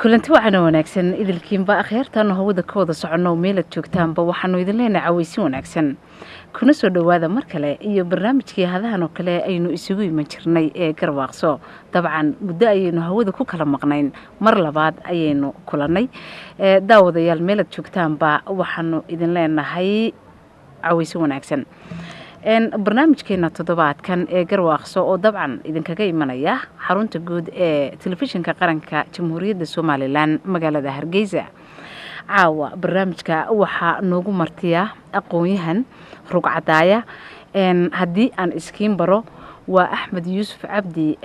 kulanti waxana wanaagsan idilkiinba akhyaartan hawada ka wada socono meelad joogtaanba waxaanu idin leenahay cawaysi wanaagsan kuna soo dhawaada mar kale iyo barnaamijkii hadahan oo kale aynu isugu iman jirnay ee garwaaqso dabcan muddo ayaynu hawada ku kala maqnayn mar labaad ayaynu kulanay daawadayaal meelad joogtaanba waxaanu idin leenahay cawaysi wanaagsan barnaamijkeena toddobaadkan ee garwaaqso oo dabcan idinkaga imanaya xarunta guud ee telefishinka qaranka jamhuuriyadda Soomaaliland magaalada Hargeysa caawa barnaamijka waxaa noogu martiya aqoon-yahan rugcadaaya haddii aan iskiin baro waa Axmed Yuusuf Cabdi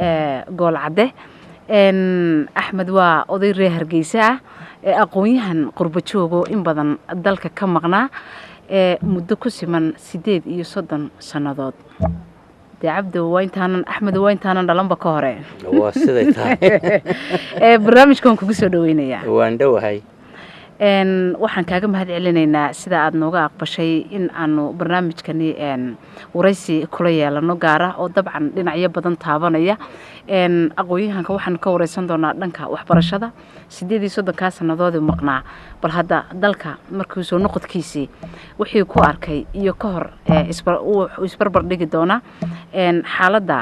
Goolcade Axmed waa oday reer Hargeysa aqoon-yahan qurbo joogo in badan dalka ka maqnaa muddo ku siman 38 sanadood cabdo wayntaan Axmed wayntaan dhalanba ka hore waa siday tahay barnaamijkan kugu soo dhaweynaya waan dhawahay waxaan kaaga mahad celinaynaa sida aad nooga aqbashay in aanu barnaamijkani waraysi kula yeelano gaara oo dabcan dhinacyo badan taabanaya aqoon-yahanka waxaan ka wareysan doonaa dhanka waxbarashada 38 sanadood maqnaa bal hadda dalka markii soo noqodkiisii wixii ku arkay iyo ka hor isbarbar dhigi doona xaaladda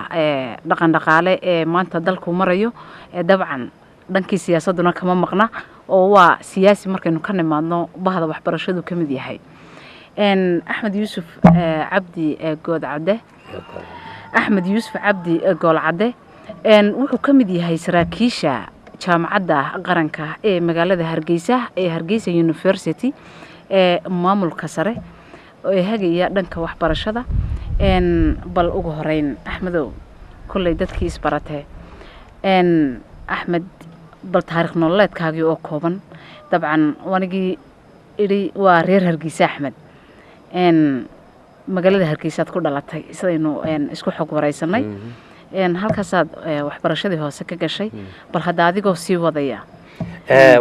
dhaqan dhaqaale ee maanta dalku marayo dabcan dhankii siyaasaduna kama maqna oo waa siyaasi markaynu ka nimaadno bahda waxbarashadu ka mid yahay Axmed Yuusuf Cabdi Goolcade Axmed Yuusuf Cabdi Goolcade wuxuu ka mid yahay saraakiisha jaamacadda qaranka ee magaalada Hargeysa ee Hargeysa University ee maamulka sare oo hagaya dhanka waxbarashada bal ugu horeyn Axmedow kulay dadkii isbaratay Axmed bal taariikh nololeedkaagii oo kooban dabcan wanigi iri waa reer Hargeysa Axmed magaalada Hargeysa ku dhalatay sidaynu isku xog wareysanay halkaasaad waxbarashadii hoose ka gashay bal hadda adigoo sii wadaya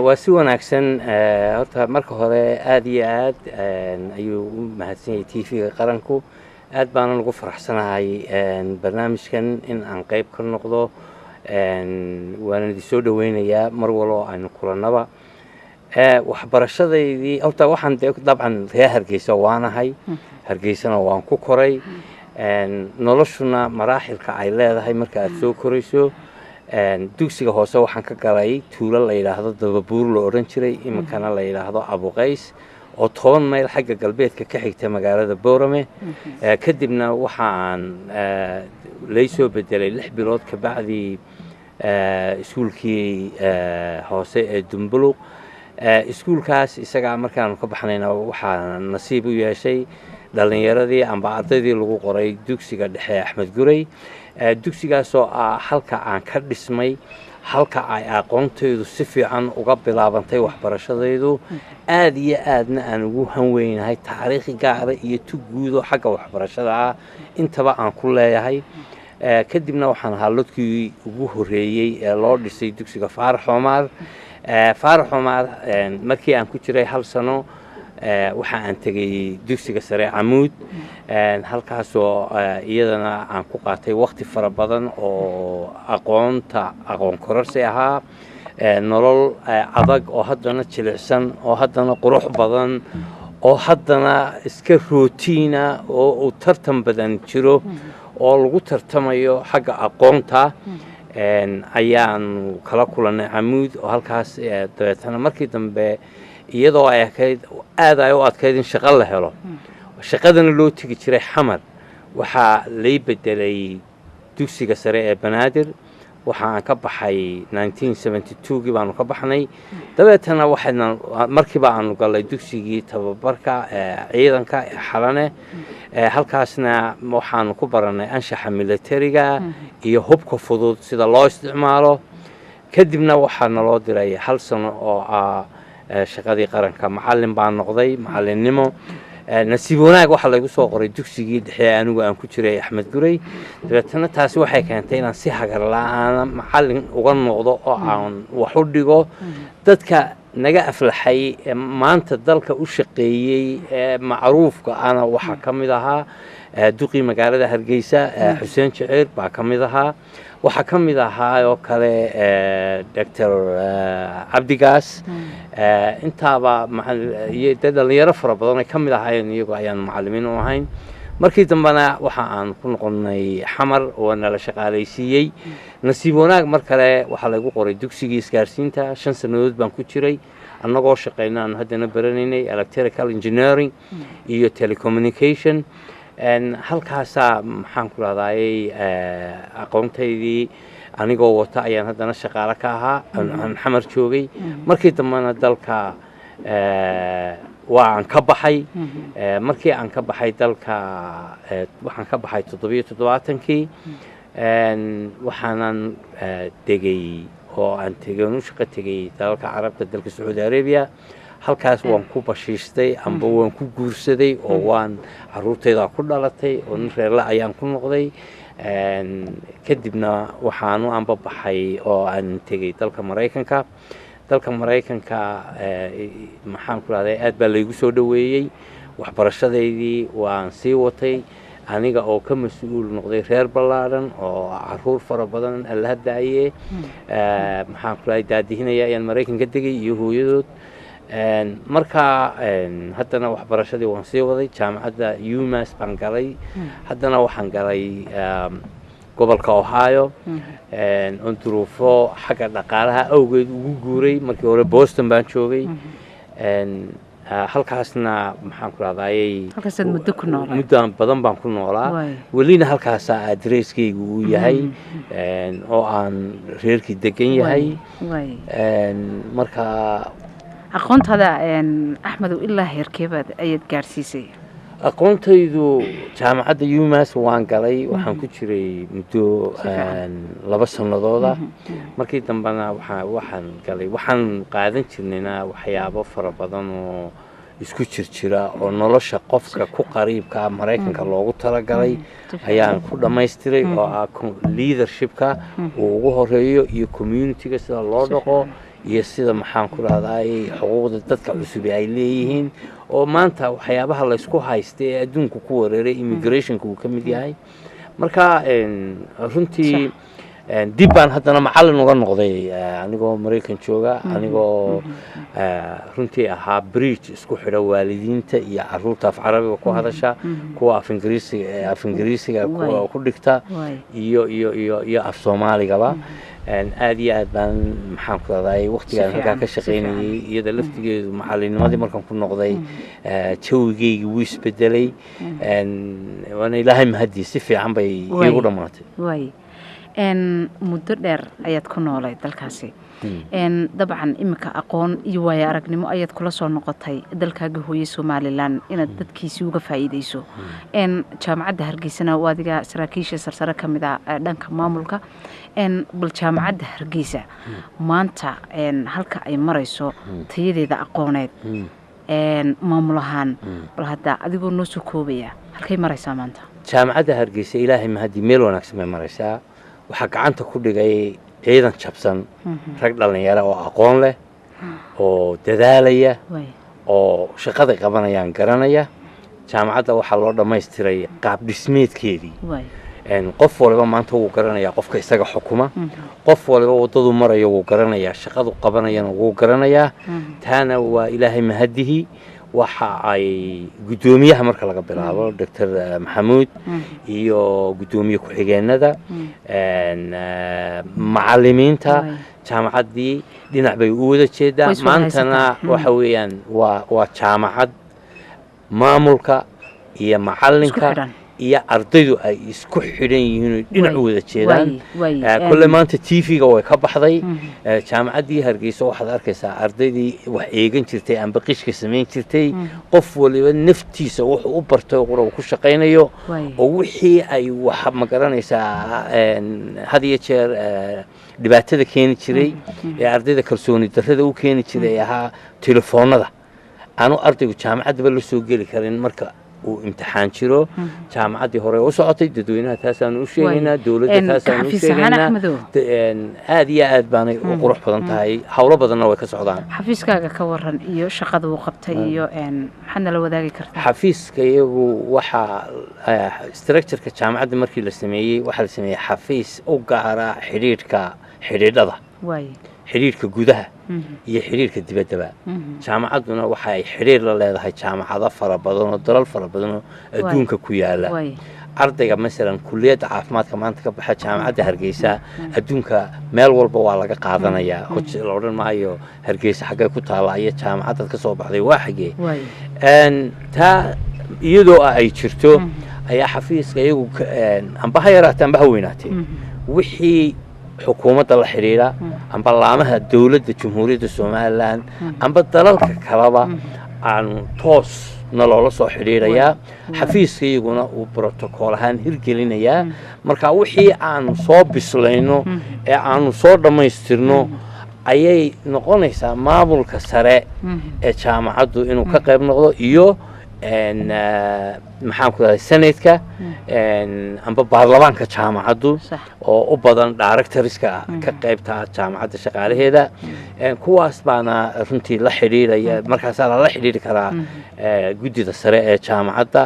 waa si wanaagsan horta marka hore aad iyo aad ayuu u mahadsan yahay TV-ga qaranku aad baan ugu faraxsanahay barnaamijkan in aan qayb ka noqdo waan idin soo dhaweynayaa mar walba aynu kulanaba waxbarashadeedii horta waxaan dabcan reer Hargeysa waanahay Hargeysana waan ku koray noloshuna maraaxilka ay leedahay marka aad soo korayso dugsiga hoose waxaan ka galay tuulo la yiraahdo Dababuur la oran jiray imkana la yiraahdo Abuqays oo 10 mayl xagga galbeedka ka xigta magaalada Boorame kadibna waxaan leeysoo bedelay 6 bilood ka bacdi iskuulkii hoose ee Dumbuluq iskuulkaas isaga markaan ka baxnayna waxaa nasiib u yeeshay dhalinyaradii amba ardaydii lagu qoray dugsiga dhexe Axmed Guray dugsigaas oo halka aan ka dhismay halka ay aqoontaydu si fiican uga bilaabantay waxbarashadeedu aad iyo aadna aan ugu hanweynahay taariikh gaar ah iyo tuguudo xagga waxbarashada intaba aan ku leeyahay kadibna waxaan haaladkii ugu horeeyay ee loo dhisay dugsiga Faarax Omar markii aan ku jiray hal sano waxa aan tegay dugsiga sare Camuud halkaasoo iyadana aan ku qaatay waqti fara badan oo aqoon kororsi ahaa nolol adag oo haddana jilicsan oo haddana qurux badan oo haddana iska rootiina oo uu tartan badan jiro oo lagu tartamayo xagga aqoonta ayaan kala kulannay Camuud oo halkaas dabeetana markii dambe iyadoo ay aad ay u adkayd in shaqo la helo shaqadana loo tegi jiray Xamar waxaa lay bedelay dugsiga sare ee Banaadir waxaan ka baxay 1972 baanu ka baxnay dabeetana waxaan markiiba aanu galay dugsigii tababarka ciidanka Xalane halkaasna waxaan ku baranay anshaxa militariga iyo hubka fudud sida loo isticmaalo kadibna waxaan loo diray hal sano oo shaqadii qaranka macallin baan noqday macallinnimo nasiib wanaag waxa lagu soo qoray dugsigii dhexe anigu aan ku jiray Axmed Guray dabeetana taasi waxay keentay inaan si hagar la'aan macallin uga noqdo oo aan wax u dhigo dadka naga aflaxay maanta dalka u shaqeeyay macruufka ana waxa kamid ahaa duqii magaalada Hargeysa Xuseen Jeceer baa kamid ahaa waxa kamid ahaa oo kale Dr. Abdigaas intaaba dhalinyaro fara badan ay kamid ahaayeen iyagu ayaan macallimiin u ahayn markii dambana waxa aan ku noqonnay Xamar oo nala shaqaalaysiiyay nasiib wanaag mar kale waxa lagu qoray dugsigii isgaarsiinta 5 sanadood baan ku jiray annagoo shaqeynaan haddana baranaynay electrical engineering iyo telecommunication halkaasa maxaan ku raadayay aqoontaydii anigoo wata ayaan haddana shaqaale ka ahaa aan Xamar joogay markii dambana dalka waan ka baxay markii aan ka baxay dalka waxaan ka baxay 77kii waxaanan degay oo aan tegay shaqo tegay dalka Carabta dalka Saudi Arabia halkaas waan ku bashiistay amba waan ku guursaday oo waan caruurtayda ku dhalatay oo reerla ayaan ku noqday kadibna waxaan u amba baxay oo aan tegay dalka Mareykanka maxaan ku raadayay aad baa laygu soo dhaweeyay waxbarashadeydii waan sii watay aniga oo ka mas'uul noqday reer ballaaran oo caruur fara badan la hadlaayay maxaan ku raadayay daadihinaya ayaan Mareykanka degay iyo hooyadood marka haddana waxbarashadii waan sii waday jaamacadda UMass baan galay haddana waxaan galay gobolka Ohio on duruufo xagga dhaqaalaha awgeed ugu guuray markii hore Boston baan joogay halkaasna maxaan ku raadayay muddo badan baan ku noolaa welina halkaas addresskaygu uu yahay oo aan reerkii degan yahay marka aqoontada Axmed ilaa heerkeebad ayad gaarsiisay aqoontaydu jaamacadda UMass waan galay waxaan ku jiray muddo 2 sanadooda markii dambana waxaan qaadan jirnayna waxyaabo fara badan oo isku jira oo nolosha qofka ku qariibka Mareykanka loogu talagalay ayaan ku dhameystiray oo leadershipka ugu horeeyo iyo communityga sida loo dhaqo iyo sida maxaan ku raadayay xuquuqda dadka cusub ay leeyihiin oo maanta waxyaabaha la isku haystay adduunku ku wareeray immigrationku uu kamid yahay marka runtii dib baan haddana macallin uga noqday anigoo Mareykan jooga anigoo runtii ahaa bridge isku xidha waalidiinta iyo caruurta af Carabiga ku hadasha kuwa af Ingiriisiga ku dhigta iyo af Soomaaligaba aad iyo aad baan maxaan ku raadayay waqtigaan halkaa ka shaqeynayay iyada laftigeedu macallinimadii markaan ku noqday jawigaygu wuu isbedelay waana ilaahay mahadii si fiican bay iigu dhamaatay muddo dheer ayaad ku noolay dalkaasi dabcan imika aqoon iyo waayo aragnimo ayaad kula soo noqotay dalkaaga hooyo Somaliland inaad dadkiisii uga faa'iideyso jaamacadda Hargeysa waa adiga saraakiisha sarsare kamid ah dhanka maamulka bal jaamacadda Hargeysa maanta halka ay marayso tayadeeda aqooneed maamul ahaan bal hadda adigoo noo soo koobaya halkay maraysaa maanta jaamacadda Hargeysa ilaahay mahadii meel wanaagsan bay maraysaa waxa gacanta ku dhigay ciidan jabsan rag dhalinyaro oo aqoon leh oo dadaalaya oo shaqada qabanayaan garanaya jaamacadda waxaa loo dhammaystiray qaab dhismeedkeedii qof waliba maanta wuu garanayaa qofka isaga xukuma qof waliba waddadu marayo wuu garanayaa shaqadu qabanayana wuu garanayaa taana waa ilaahay mahadihii waxa ay gudoomiyaha marka laga bilaabo Dr. Maxamuud iyo gudoomiye ku-xigeenada macallimiinta jaamacaddii dhinac bay u wada jeedaan maantana waxa weeyaan waa jaamacad maamulka iyo macallinka iyo ardaydu ay isku xidhan yihiin dhinac wada jeedaan kulle maanta TV-ga way ka baxday jaamacaddii Hargeysa waxaad arkaysaa ardaydii wax eegan jirtay aan baqishka sameyn jirtay qof waliba naftiisa wuxuu u bartay oo ku shaqeynayo oo wixii ay wax ma garanaysaa had iyo jeer dhibaatada keeni jiray ee ardayda kalsooni darrada u keeni jiray ahaa telefoonada aanu ardaygu jaamacadba la soo geli karin marka uu imtixaan jiro jaamacaddii hore u socotay dadweynaha taasaan u sheegaynaa dawladda taasaan u sheegaynaa aad iyo aad baanay u qurux badan tahay hawlo badanna way ka socdaan xafiiskaaga ka waran iyo shaqada uu qabtay iyo maxaad nala wadaagi kartaa xafiiska iyagu waxaa structureka jaamacadda markii la sameeyey waxaa la sameeyey xafiis u gaara xidhiidhada xidhiidhka gudaha iyo xidhiidhka dibaddaba jaamacadduna waxa ay xidhiidh la leedahay jaamacado fara badan oo dalal fara badan oo adduunka ku yaala ardayga masalan kulliyadda caafimaadka maanta ka baxa jaamacadda Hargeysa adduunka meel walba waa laga qaadanayaa la odhan maayo Hargeysa xaggee ku taala iyo jaamacadda ka soo baxday waa xaggee taa iyadoo ay jirto ayaa xafiiska iyagu amba ha yaraatee amba ha weynaatee wixii xukuumadda la xidhiidha amba laamaha dawladda Jamhuuriyadda Soomaaliland amba dalalka kaleba aan toos naloola soo xidhiidhayaa xafiiska iyaguna uu protocol ahaan hirgelinayaa marka wixii aanu soo bislayno ee aanu soo dhammaystirno ayay noqonaysaa maamulka sare ee jaamacaddu inuu ka qayb noqdo iyo maxaan ku dhahay sanadka amba baarlamaanka jaamacaddu oo u badan directorska ka qaybta jaamacadda shaqaalaheeda kuwaas baana runtii la xidhiidhaya markaasaa lala xidhiidhi karaa guddida sare ee jaamacadda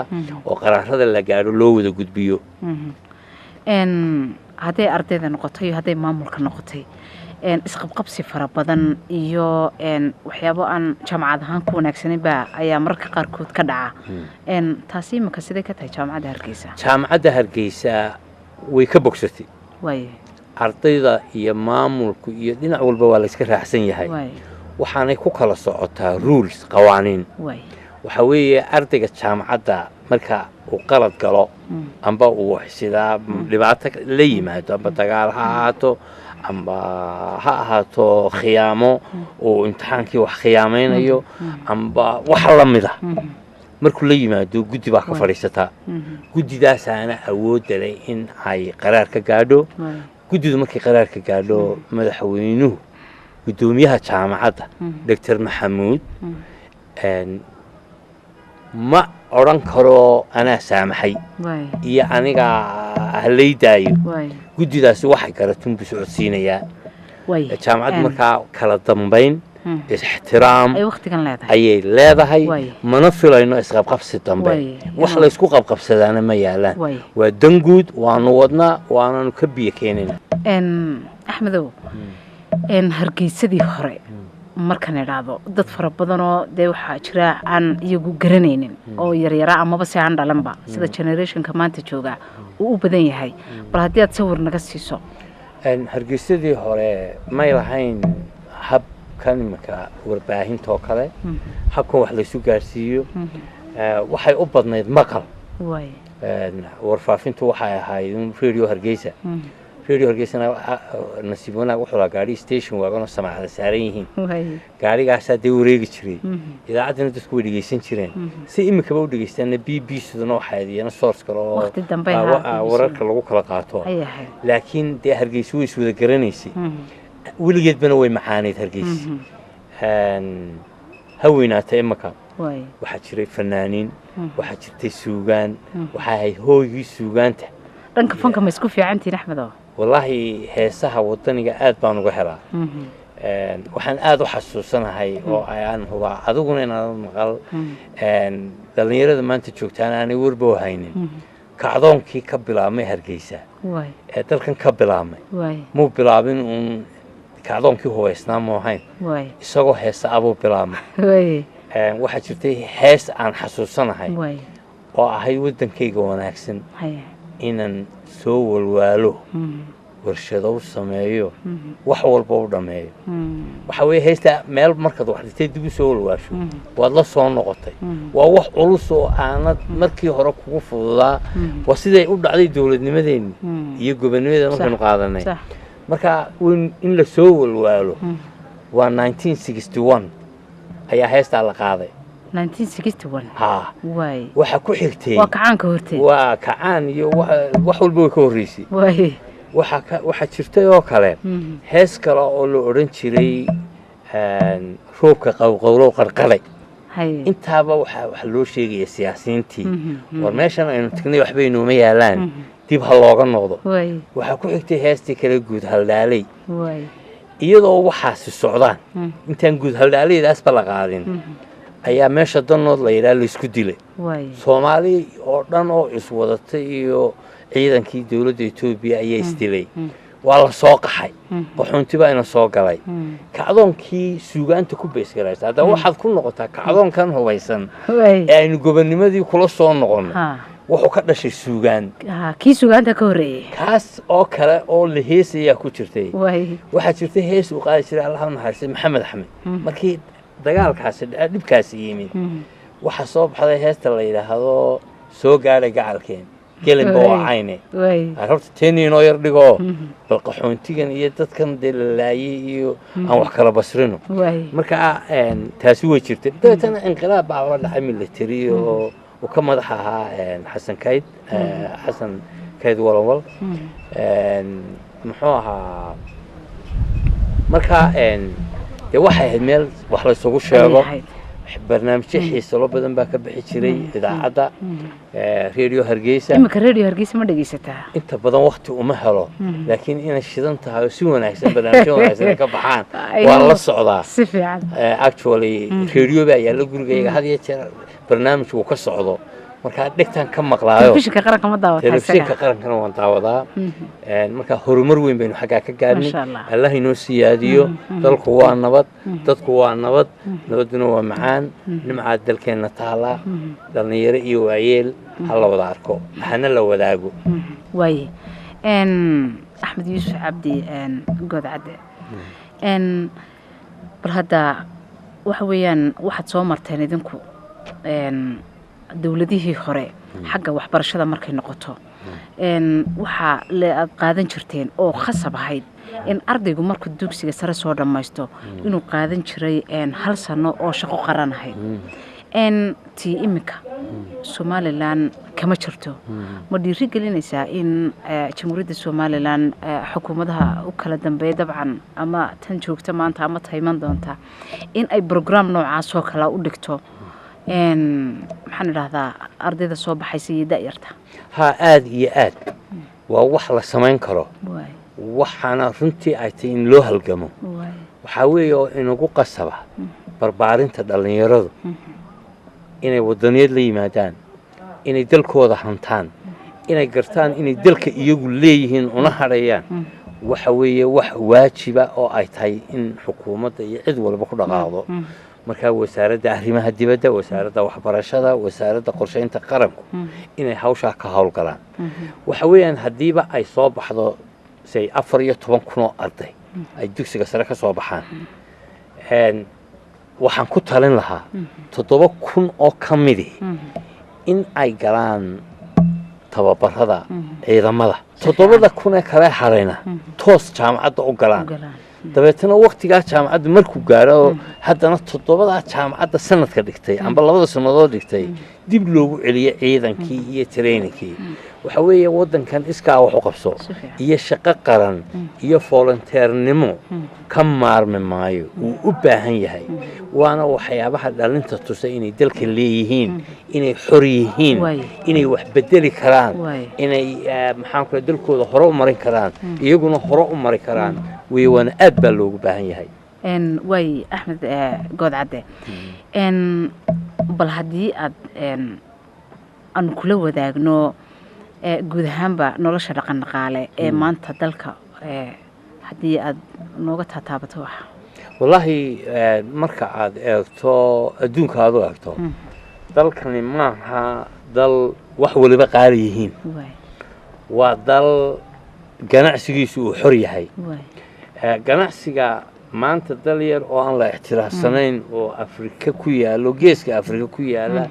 oo qaraarada la gaadho loo wada gudbiyo hadday ardayda noqotay iyo hadday maamulka noqotay isqabqabsi fara badan iyo waxyaabo aan jaamacad ahaan ku wanaagsanin baa ayaa mararka qaarkood ka dhaca taasi imika sidee ka tahay jaamacadda Hargeysa jaamacadda Hargeysa way ka bogsatay ardayda iyo maamulku iyo dhinac walba waa la iska raacsan yahay waxaanay ku kala socotaa rules qawaaniin waxa weeye ardayga jaamacadda marka uu qalad galo amba uu sidaa dhibaato la yimaado amba dagaal ha ahaato amba ha ahaato khiyaamo oo imtixaankii wax khiyaamaynayo amba waxa la mid ah markuu la yimaado guddi baa ka fadhiisataa guddidaasaana awoodda leh in ay qaraar ka gaadho guddidu markay qaraar ka gaadho madaxweynuhu gudoomiyaha jaamacadda Dr. Maxamuud ma odhan karo anaa saamaxay iyo aniga haleydaayo guddidaasi waxay garatun buu socodsiinayaa jaamacaddu markaa kala dambayn ixtiraam ayay leedahay mana filayno isqabqabsi dambe wax la isku qabqabsadaana ma yaalaan waa danguud waanu wadnaa waananu ka biyo keenayna axmedow hargeysadii hore markan idhaahdo dad fara badanoo dee waxaa jira aan iyagu garanaynin oo yaryara amaba si aan dhalanba sida generationka maanta jooga uu u badan yahay bal haddii aad sawir naga siiso hargeysadii hore may lahayn habkan imika warbaahintoo kale habkan wax laysu gaarsiiyo waxay u badnayd maqal warfaafintu waxay ahayd radio Hargeysa radio Hargeysana nasiib wanaag wuxuu la gaari station waagan Soomaaliya saaran yihiin gaarigaas dee wareegi jiray idaacaddana dadku way dhageysan jireen si imika u dhageystaan BBC-duna waxay ahayd source kale oo wararka lagu kala qaato laakiin dee Hargeysa way is wada garanaysay weligeedbana way macaaneed Hargeysa haweenaata imika waxaa jiray fanaaniin waxaa jirtay suugaan waxaa ahayd hooygii suugaanta dhanka fanka ma isku fiicantiin Axmedow والله هيسها وطنية آد بانو غهرا waxaan aad u xasuusanahay oo aan hubaa adiguna inaan maqal dhalinyarada maanta joogtaan aanay warba u haynin kacdoonkii ka bilaabmay Hargeysa ee dalkan ka bilaabmay muu bilaabin uun kacdoonkii hubaysnaa ma ahayn isagoo heesa abuu bilaabmay waxaa jirtay hees aan xasuusanahay oo ahayd waddankayga wanaagsan inaan soo walwaalo warshado u sameeyo wax walba u dhameeyo waxa weeye heesta meel markaad wax dhigtay dib u soo walwaasho waad la soo noqotay waa wax culus oo aanad markii hore kugu fududaa waa siday u dhacday dawladnimadeeni iyo gobonnimadeena markaynu qaadanay marka in la soo walwaalo waa 1961 ayaa heestaa la qaaday 1961 ها waxa ku xigtay waa kacaanka hortay waa kacaan iyo wax walba way ka horeysay waxa jirtay oo kale hees kale oo la oran jiray roobka qowqowlo qarqalay intaaba waxa loo sheegay siyaasiyiintii war meeshan aynu tagnay waxba inuu ma yaalaan dib ha looga noqdo waxa ku xigtay heestii kale guud haldaalay iyadoo waxaasi socdaan intaan guud haldaalaydaas ba la qaadin ayaa meesha danood la yiraahdo isku dilay Soomaali oo dhan oo iswadatay iyo ciidankii dawladda Itoobiya ayaa isdilay waa la soo qaxay qaxoontiba ina soo galay kacdoonkii suugaanta ku beesgaraysa hada waxaad ku noqotaa kacdoonkan hubaysan ee aynu gobonnimadii kula soo noqon wuxuu ka dhashay suugaan kii suugaanta ka horeeyay kaas oo kale oo la heesaya ku jirtay waxa jirtay hees uu qaadi jiray Allah naxariisto Maxamed Axmed markii dagaalkaasi dhibkaasi yimid waxa soo baxday heesta la yiraahdo soo gaaray gacalkeen gelin bawacayne horta teenino yar dhigo bal qaxoontigan iyo dadkan dalaayay iyo aan wax kala basrino marka taasi way jirtay dadana inqilaab baa la dhacay military oo ka madax ahaa Xasan Kayd walwal muxuu ahaa marka waxay meel wax la isugu sheego barnaamijyo xiiso loo badan baa ka bixi jiray idaacada radio Hargeysa imika radio Hargeysa ma dhageysataa inta badan waqti uma helo laakiin inay shidan tahay si wanaagsan barnaamijyo wanaagsan ka baxaan waa la socdaa si fiican actually radio baa yaala gurigayga had iyo jeer barnaamijku ka socdo marka dhigtaan ka maqlaayo telefishinka qaranka ma daawataa telefishinka qarankana waan daawadaa marka horumar weyn baynu xagaa ka gaarnay Allah inoo siyaadiyo dalku waa nabad dadku waa nabad nabaduna waa macaan nimca dalkeena taala dhalinyaro iyo waayeel hal wada arko waxana la wadaago way Axmed Yuusuf Cabdi Godcade bal hada waxa weeyaan waxaad soo marteen idinku dawladihii hore xagga waxbarashada markay noqoto waxa la qaadan jirteen oo khasab ahayd in ardaygu markuu dugsiga sare soo dhamaysto inuu qaadan jiray hal sano oo shaqo qaran ahayd tii imika Somaliland kama jirto ma dhiiri gelinaysaa in jamhuuriyadda Somaliland xukuumadaha u kala dambeeyay dabcan ama tan joogta maanta ama tayman doonta in ay program noocaas oo kala u dhigto maxaan raahdaa ardayda soo baxaysa iyo da'yarta aad iyo aad waa wax la samayn karo waxaana runtii ay tahay in loo halgamo waxa weeye oo inagu qasaba barbaarinta dhalinyaradu inay wadaniyad la yimaadaan inay dalkooda hantaan inay gartaan inay dalka iyagu leeyihiin una hadhayaan waxa weeye wax waajiba oo ay tahay in xukuumadda iyo cid walba ku dhaqaaqdo marka wasaaradda arrimaha dibadda wasaaradda waxbarashada wasaaradda qorsheynta qaranku inay hawsha ka hawlgalaan waxa weeyaan hadiiba ay soo baxdo say 14,000 arday ay dugsiga sare ka soo baxaan waxaan ku talin lahaa 7,000 oo kamid in ay galaan tababarada ciidamada 7,000 kale harayna toos jaamacadda u galaan dabeetana waqtiga jaamacadda markuu gaaro haddana 7 jaamacadda sanadka dhigtay amba 2 sanadood dhigtay dib loogu celiyo ciidankii iyo trainingkii waxa weeye wadankan iskaa wax u qabso iyo shaqo qaran iyo volunteernimo ka maarmi maayo uu u baahan yahay waana waxyaabaha dhalinta tusay inay dalka leeyihiin inay xor yihiin inay wax bedeli karaan inay maxaan ku dalkooda hore u marin karaan iyaguna hore u mari karaan weeyana aad baa loogu baahan yahay واي أحمد قود عدي بل هدي أن كل وذاقنو guud ahaanba nolosha dhaqan dhaqaale ee maanta dalka haddii aad nooga taataabato wax wallahi marka aad eegto adduunka aad u eegto dalkani maaha dal wax waliba qaali yihiin waa dal ganacsigiisu uu xor yahay ganacsiga maanta dal yar oo aan la ixtiraafsanayn oo Afrika ku yaalo geeska Afrika ku yaala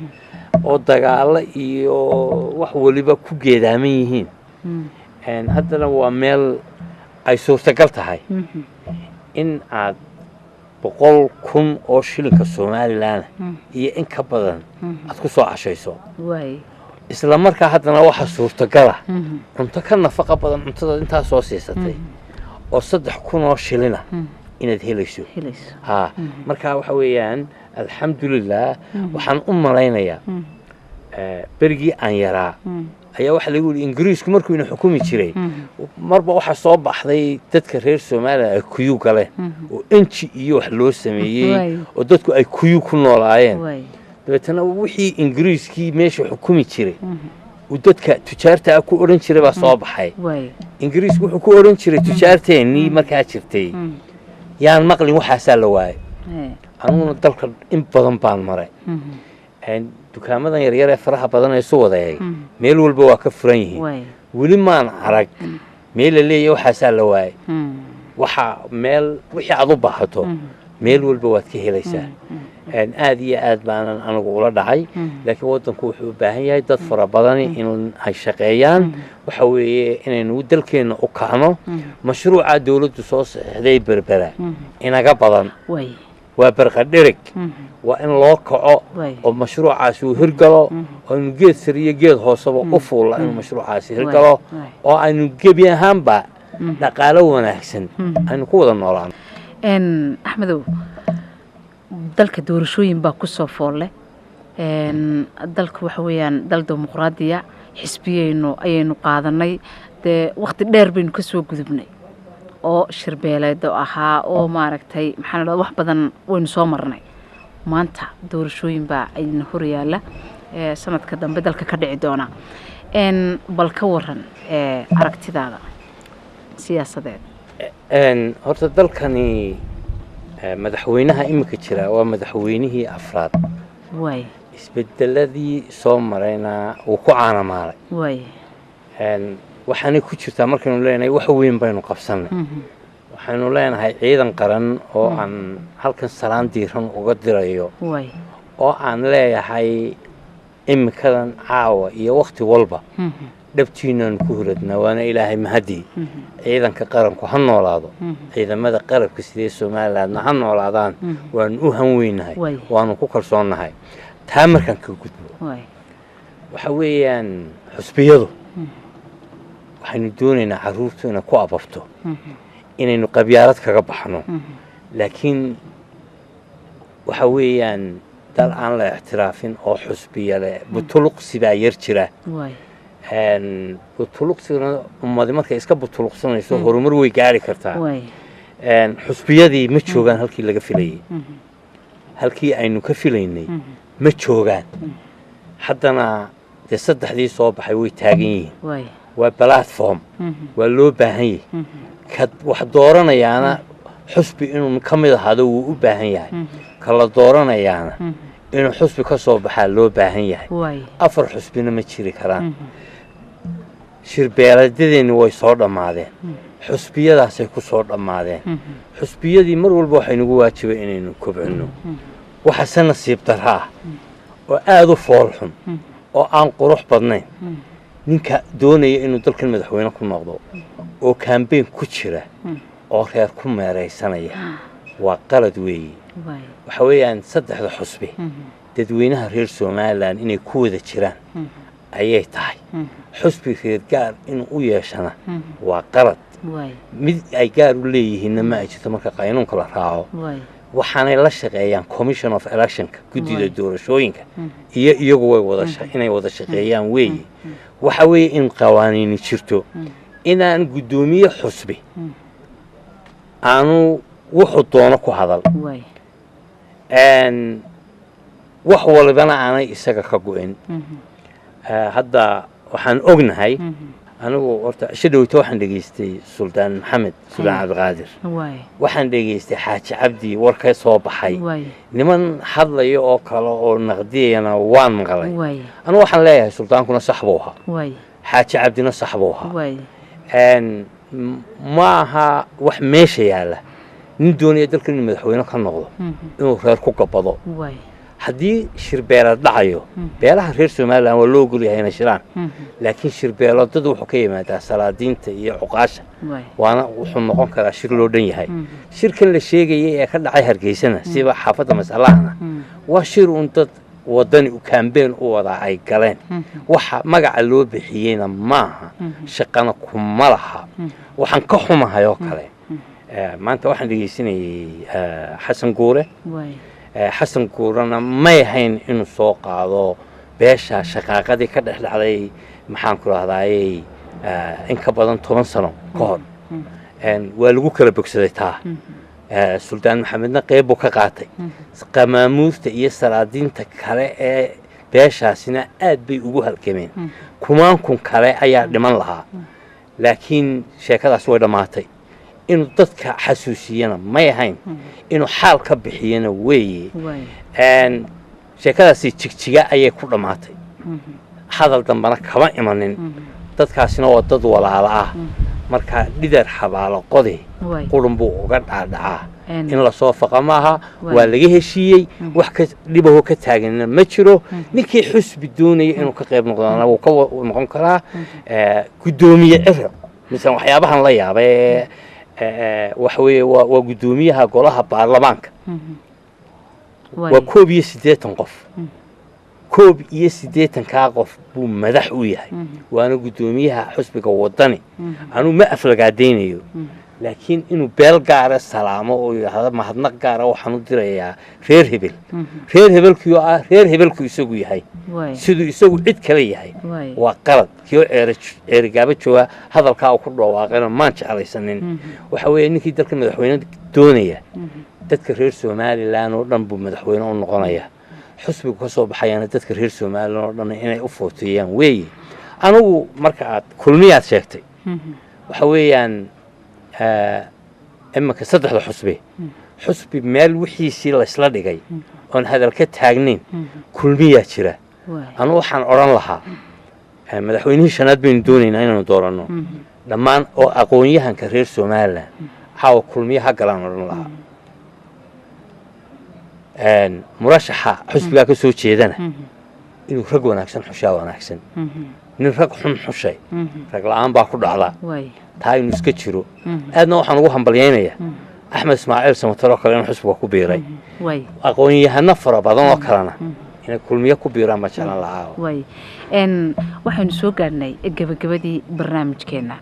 oo dagaalo iyo wax waliba ku geedaaman yihiin haddana waa meel ay suurtagal tahay in aad 100,000 oo shilinka Soomaaliland iyo in ka badan aad ku soo cashayso isla markaa haddana waxa suurtagal ah cunto ka nafaqo badan cuntada intaa soo siisatay oo 3,000 oo shilina inaad helayso markaa waxa weeyaan alxamdulillah waxaan u malaynayaa berigii aan yaraa ayaa waxa lagu yiri Ingiriisku markuu inuu xukumi jiray marba waxa soo baxday dadka reer Soomaaliya ay kuyu galeen oo inji iyo wax loo sameeyay oo dadku ay kuyu ku noolaayeen dabeetana wixii Ingiriiskii meesha xukumi jiray oo dadka tujaarta ku oran jiray baa soo baxay Ingiriisku wuxuu ku oran jiray tujaarteeni markaa jirtay yaan maqlin waxa la waayay anuna dalka in badan baan maray dukaamadan yar yar ee faraha badan ee soo wadayay meel walba waa ka furan yihiin wali maan arag meel leeyahay waxa la waayay waxa meel wixii aad u baahato meel walba waad ka helaysaa aad iyo aad baan anigu ula dhacay laakiin wadanku wuxuu u baahan yahay dad fara badan in ay shaqeeyaan waxa weeye inaynu dalkeena u kaano mashruuca dawladdu soo saxday berbera inaga badan waa barqadhirig waa in loo kaco oo mashruucaas uu hirgalo oo in geed sariye geed hoosaba u fuula in mashruucaas hirgalo oo aynu gebi ahaanba dhaqaale wanaagsan aynu ku wada noolaan Axmedow dalka doorashooyin baa ku soo foolay dalka waxa weeyaan dal dimuqraadiya xisbiyeyno ayaynu qaadanay waqti dheer baynu ka soo gudubnay oo shirbeeleedo ahaa oo maaragtay maxaan wax badan waynu soo marnay maanta doorashooyin baa ayna hor yaala sanadka dambe dalka ka dhici doona bal ka waran aragtidaada siyaasadeed horta dalkani madaxweynaha imika jira waa madaxweynihii afraad isbedeladii soo marayna uu ku caanamaalay waxaanay ku jirtaa markaynu leenahay wax weyn baynu qabsanay waxaynu leenahay ciidan qaran oo aan halkan salaan diiran uga dirayo oo aan leeyahay imikadan caawa iyo waqti walba dhabtiinaan ku huradnaa waana ilaahay mahadii ciidanka qaranku ha noolaado ciidamada qarabka sidee Soomaaliland ha noolaadaan waan u hanweynahay waanu ku kalsoonahay taa markaan ka gudbo waxa weeyaan xusbiyadu waxaynu doonaynaa caruurtu inay ku ababto inaynu qabyaalad kaga baxno laakiin waxa weeyaan dal aan la ixtiraafin oo xusbiya leh butuluqsi baa yar jira butuluqsigana ummadi markay iska butuluqsanayso horumar way gaari kartaa xusbiyadii ma joogaan halkii laga filayay halkii aynu ka filaynay ma joogaan haddana dee saddexdii soo baxay way taagan yihiin waa platform waa loo baahan yahay kad wax dooranayaana xusbi inuu ka mid ahaado wuu u baahan yahay kala dooranayaana inuu xusbi ka soo baxaa loo baahan yahay afar xusbina ma jiri karaan shirbeeladeedina way soo dhamaadeen xusbiyadaasay ku soo dhamaadeen xusbiyadii mar walba waxay nagu waajibay inaynu kobcino waxa nasiib darro ah oo aad u fool xun oo aan qurux badnayn ninka doonaya inuu dalkan madaxweyne ku noqdo oo campaign ku jira oo reer ku meeraysanaya waa qalad weeye waxa weeyaan saddexda xusbi dadweynaha reer Soomaaliland inay ku wada jiraan ayay tahay xusbi reer gaar inuu u yeeshana waa qalad mid ay gaar u leeyihiin ma ay jirto marka qaanuunka la raaco waxaanay la shaqeeyaan commission of electionka guddiga doorashooyinka iyo iyagu way wada inay wada shaqeeyaan weeye waxa weeye in qawaaniin jirto inaan gudoomiye xusbi aanu wuxuu doono ku hadal waay wax walibana aanay isaga ka go'in hadda waxaan ognahay anigu horta shadowta waxaan dhageystay suldaan maxamed suldaan cabdiqaadir waxaan dhageystay xaaji cabdi war ka soo baxay niman hadlaya oo kale oo naqdiyayana waan maqlay anigu waxaan leeyahay suldaankuna sax buu ahaa xaaji cabdina sax buu ahaa ma aha wax meesha yaalla nin doonaya dalka inuu madaxweyne ka noqdo inuu reer ku gabado haddii shirbeelad dhacayo beelaha reer somalilan waa loo ogol yahay inay shiraan laakiin shirbeeladadu wuxuu ka yimaadaa salaadiinta iyo cuqaasha waana wuxuu noqon karaa shir loo dhan yahay shirkan la sheegayay ee ka dhacay hargeysana siba xaafadda masalahana waa shir un dad wadani kaambeen u wadaa ay galeen waxa magaca loo bixiyeyna maaha shaqana kuma laha waxaan ka xumahay oo kale maanta waxaan dhegeysanayay xasan guure xasan guurana may ahayn inuu soo qaado beesha shaqaaqadii ka dhex dhacday maxaan ku rahdaayey in ka badan 10 sano ka hor waa lagu kala bogsaday taa suldaan maxamedna qayb buu ka qaatay qamaamuurta iyo salaadiinta kale ee beeshaasina aad bay ugu halgameen kumaankun kale ayaa dhiman lahaa laakiin sheekadaas way dhammaatay inuu dadka xasuusiyana may ahayn inuu xaal ka bixiyana weeye sheekadaasi jigjiga ayay ku dhammaatay hadal dambana kama imanin dadkaasina waa dad walaalo ah marka dhidar xabaalo qode qurun buu uga dhaadhacaa in la soo faqa maaha waa laga heshiiyey wax ka dhibaho ka taaganna ma jiro ninkii xusbi doonaya inuu ka qayb noqdana wuu ka noqon karaa gudoomiye ciro misan waxyaabahan la yaabay waxa weeye waa gudoomiyaha golaha baarlamaanka waa 180 qof 180 ka qof buu madax u yahay waana gudoomiyaha xusbiga wadani anu ma aflagaadeynayo laakiin inuu beel gaar ah salaamo oo yiraahdo mahadnaq gaar ah waxaan u dirayaa reer hebelkii ah reer hebelku isagu yahay sidoo isagu cid kale yahay waa qalad kiyo eerigaaba jooga hadalka uu ku dhawaaqayna maan jeclaysanin waxa weeye ninkii dalka madaxweyne doonaya dadka reer Soomaaliland oo dhan buu madaxweyne u noqonaya xusbigu ka soo baxayana dadka reer Soomaaliland oo dhan inay u footiyaan weeye anigu marka aad kulmiyaad sheegtay waxa weeyaan imaka saddexda xusbi meel wixiisii la isla dhigay oon hadal ka taagnayn kulmiyaa jira anu waxaan oran lahaa madaxweynihii shanaad baynu doonaynaa inaanu dooranno dhammaan oo aqoon-yahanka reer Soomaaliland caawa kulmiyaha galaan oran lahaa murashaxa xusbigaa ka soo jeedana inuu rag wanaagsan xushaa wanaagsan nin rag xun xushay rag la'aan baa ku dhacda taa inuu iska jiro aadna waxaan ugu hambalyaynayaa axmed ismaaciil samataro kale inuu xusbiga ku biiray aqoon-yahano fara badan oo kalena inay kulmiye ku biiraan ma jeclan lahaa waxaynu soo gaadhnay gabagabadii barnaamijkeena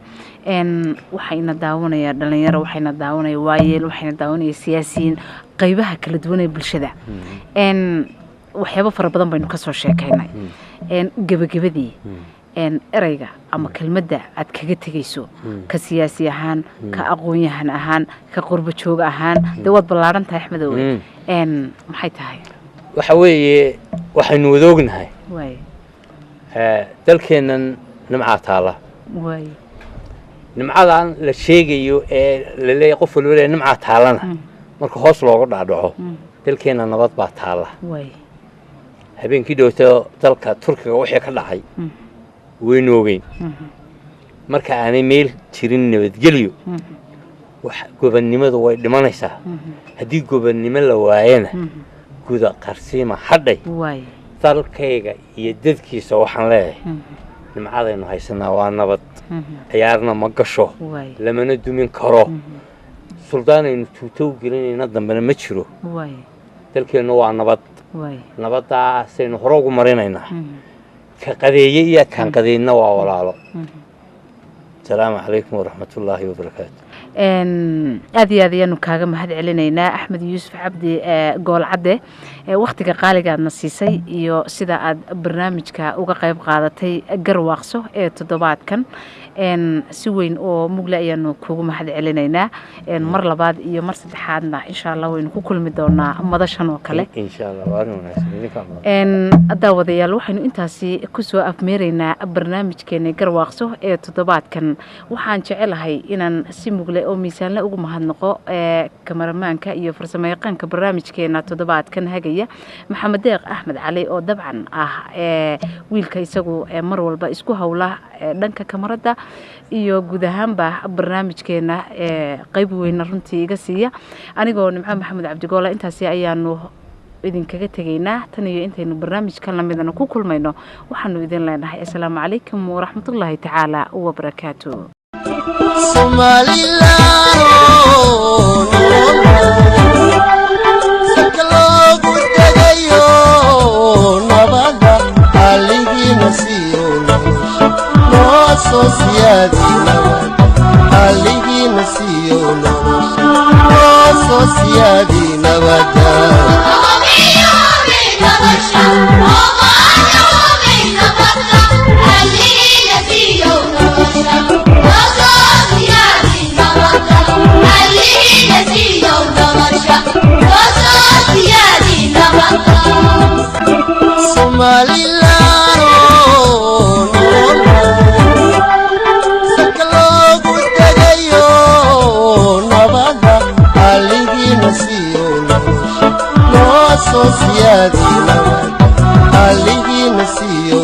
waxayna daawanaya dhalinyaro waxayna daawanaya waayeel waxayna daawanaya siyaasiyiin qaybaha kala duwan ee bulshada waxyaabo fara badan baynu ka soo sheekaynay gabagabadii erayga ama kelmadda aad kaga tegayso ka siyaasi ahaan ka aqoon-yahan ahaan ka qurbo joog ahaan dee waad ballaaran tahay axmedow maxay tahay waxa weeye waxaynu wada ognahay dalkeennan nimcaa taala nimcadan la sheegayo ee la leeyahay qof walba leeyahay nimcaa taalana marka hoos looga dhaadhaco dalkeenna nabad baa taala habeenkii dhowto dalka turkiga wixii ka dhacay waynu ogeyn marka aanay meel jirin nabadgelyo wax gobonnimadu way dhimanaysaa haddii gobonnimo la waayana guda qarsiima hadhay dalkayga iyo dadkiisa waxaan leeyahay nimcadaynu haysanaa waa nabad ciyaarna ma gasho lamana dumin karo suldaanaynu tuutow gelinayna dambena ma jiro dalkeennu waa nabad nabadaasaynu hore ugu marinaynaa ka qadeeye iyo kaan qadeynna waa walaalo asalaamu calaykum waraxmatullaahi wabarakaatu aad iyo aad ayaanu kaaga mahad celinaynaa axmed yuusuf cabdi goolcadde waqtiga qaaliga aadna siisay iyo sida aad barnaamijka uga qayb qaadatay garwaaqso ee toddobaadkan si weyn oo mugle ayaanu kugu mahad celinaynaa mar labaad iyo mar saddexaadna insha Allah waynu ku kulmi doonaa madashan oo kale insha Allah waa wanaagsan daawadayaal waxaynu intaasi ku soo afmeeraynaa barnaamijkeena garwaaqso ee toddobaadkan waxaan jecelahay inaan si mugle oo miisaan la ugu mahadnaqo kamaramaanka iyo farsamayaqaanka barnaamijkeena toddobaadkan hagaya maxamed deeq axmed cali oo dabcan wiilka isagu mar walba isku hawla dhanka kamarada iyo guud ahaanba barnaamijkeena qayb weyn runtii iga siiya anigoo nimco maxamed cabdigoola intaasi ayaanu idinkaga tegaynaa tan iyo intaynu barnaamijkan la midana ku kulmayno waxaanu idin leenahay assalaamu calaykum waraxmatullaahi tacaala wabarakaatuh Sociedade aligi nasiyo sociedade navada Sociedade aligi nasiyo